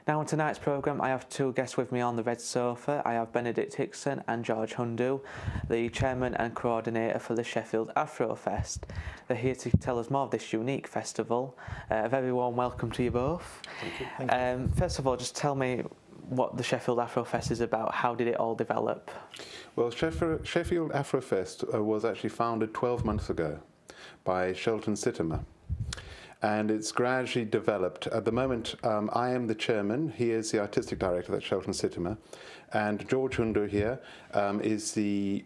Now on tonight's programme I have two guests with me on the red sofa. I have Benedict Hickson and George Hundu, the chairman and coordinator for the Sheffield AfroFest. They're here to tell us more of this unique festival. A very warm welcome to you both. Thank you. Thank you. First of all, just tell me what the Sheffield AfroFest is about. How did it all develop? Well, Sheffield AfroFest was actually founded 12 months ago by Shelton Sittimer. And it's gradually developed. At the moment, I am the chairman. He is the artistic director, that's Shelton Sittimer. And George Hundu here is the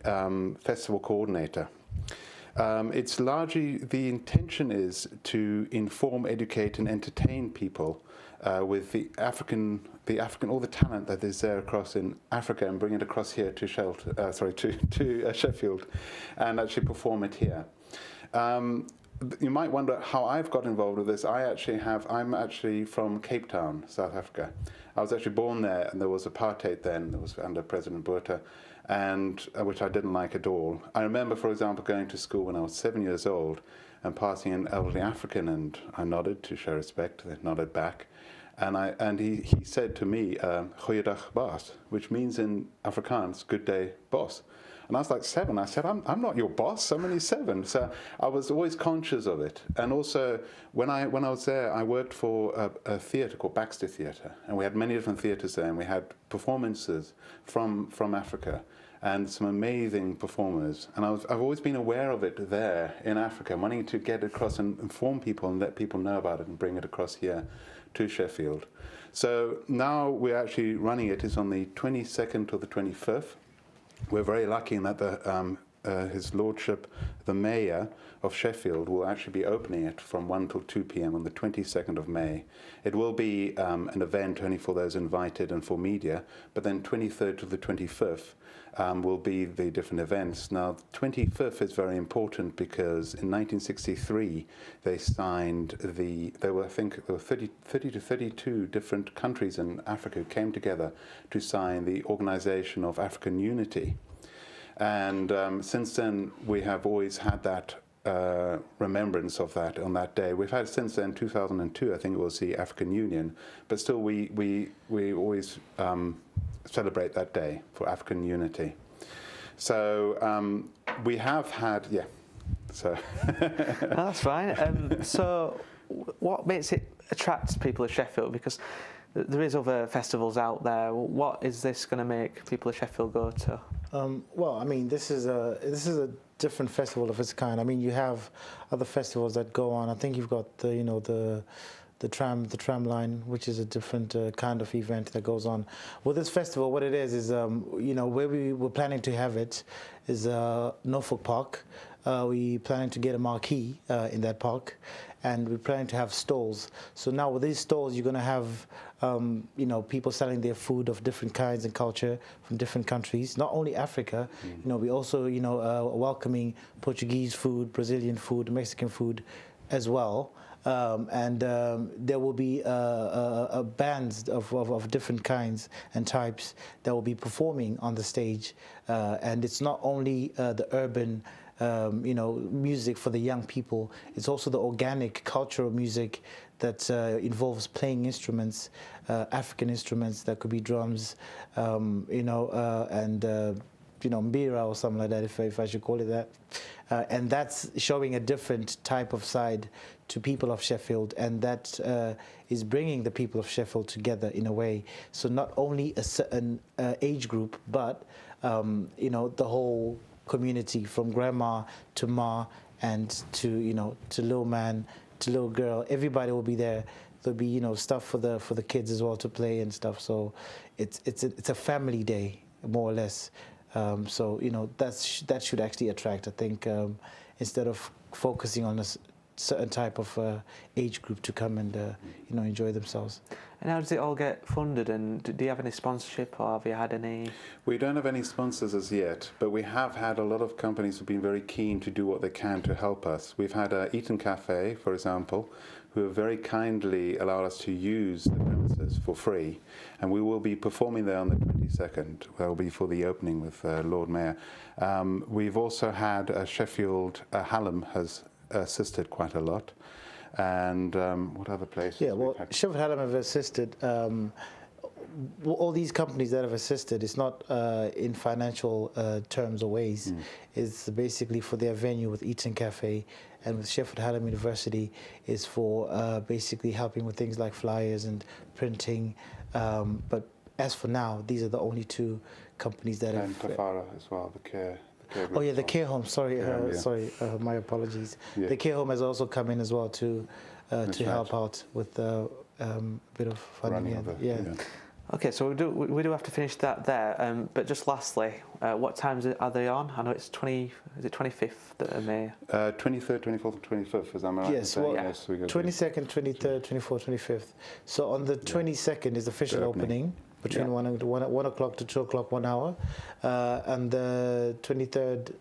festival coordinator. It's largely, the intention is to inform, educate and entertain people with the African, all the talent that is there across in Africa, and bring it across here to Sheffield and actually perform it here. You might wonder how I've got involved with this. I'm actually from Cape Town, South Africa. I was actually born there, and there was apartheid then. That was under President Botha, and which I didn't like at all. I remember, for example, going to school when I was 7 years old and passing an elderly African, and I nodded to show respect. They nodded back, and he said to me, "Goeiedag, boss," which means in Afrikaans, "Good day, boss." And I was like 7. I said, I'm not your boss, I'm only 7. So I was always conscious of it. And also, when I was there, I worked for a theatre called Baxter Theatre. And we had many different theatres there, and we had performances from Africa, and some amazing performers. And I've always been aware of it there in Africa, wanting to get across and inform people and let people know about it and bring it across here to Sheffield. So now we're actually running it. It's on the 22nd to the 25th. We're very lucky in that His Lordship, the Mayor of Sheffield, will actually be opening it from 1 till 2 p.m. on the 22nd of May. It will be an event only for those invited and for media, but then 23rd to the 25th will be the different events. Now, the 25th is very important because in 1963 they signed I think there were 30 to 32 different countries in Africa who came together to sign the Organization of African Unity. And since then, we have always had that remembrance of that on that day. We've had since then, 2002, I think it was the African Union, but still we always celebrate that day for African unity. So we have had, yeah. So that's fine. So what makes it attract people of Sheffield? Because there is other festivals out there. What is this going to make people of Sheffield go to? Well, I mean, this is a different festival of its kind. I mean, you have other festivals that go on. I think you've got the tram line, which is a different kind of event that goes on. With this festival, what it is where we were planning to have it is Norfolk Park. We planning to get a marquee in that park, and we're planning to have stalls. So now with these stalls, you're going to have people selling their food of different kinds and culture from different countries, not only Africa. We also welcoming Portuguese food, Brazilian food, Mexican food as well. There will be bands of different kinds and types that will be performing on the stage. And it's not only the urban music for the young people. It's also the organic cultural music that involves playing instruments, African instruments. That could be drums, and mbira or something like that, if I should call it that. And that's showing a different type of side to people of Sheffield, and that is bringing the people of Sheffield together in a way. So not only a certain age group, but the whole community, from grandma to ma and to little man to little girl. Everybody will be there. There'll be stuff for the kids as well to play and stuff. So it's a family day, more or less. So that should actually attract, I think, instead of focusing on a certain type of age group to come and enjoy themselves. And how does it all get funded? And do you have any sponsorship, or have you had any? We don't have any sponsors as yet, but we have had a lot of companies who've been very keen to do what they can to help us. We've had Eton Cafe, for example, who have very kindly allowed us to use the premises for free, and we will be performing there on the 22nd. That will be for the opening with Lord Mayor. We've also had Sheffield Hallam has assisted quite a lot. and what other places? Yeah, well, we've had? Sheffield Hallam have assisted. All these companies that have assisted, it's not in financial terms or ways. It's basically for their venue with Eaton Cafe, and with Sheffield Hallam University is for basically helping with things like flyers and printing. But as for now, these are the only two companies that And have. Tafara as well, the care. Oh yeah, the care home. Sorry, Yeah. sorry. My apologies. Yeah. The care home has also come in as well to That's help right. out with a bit of funding. Running of here. it, Yeah. Okay, so we do have to finish that there. But just lastly, what times are they on? I know it's 25th of May. 23rd, 24th, and 25th, is that right? Yes, well, yes, we go 22nd, 23rd, 24th, 25th. So on the 22nd is the official The opening between Yeah. 1 o'clock to 2 o'clock, 1 hour. And the 23rd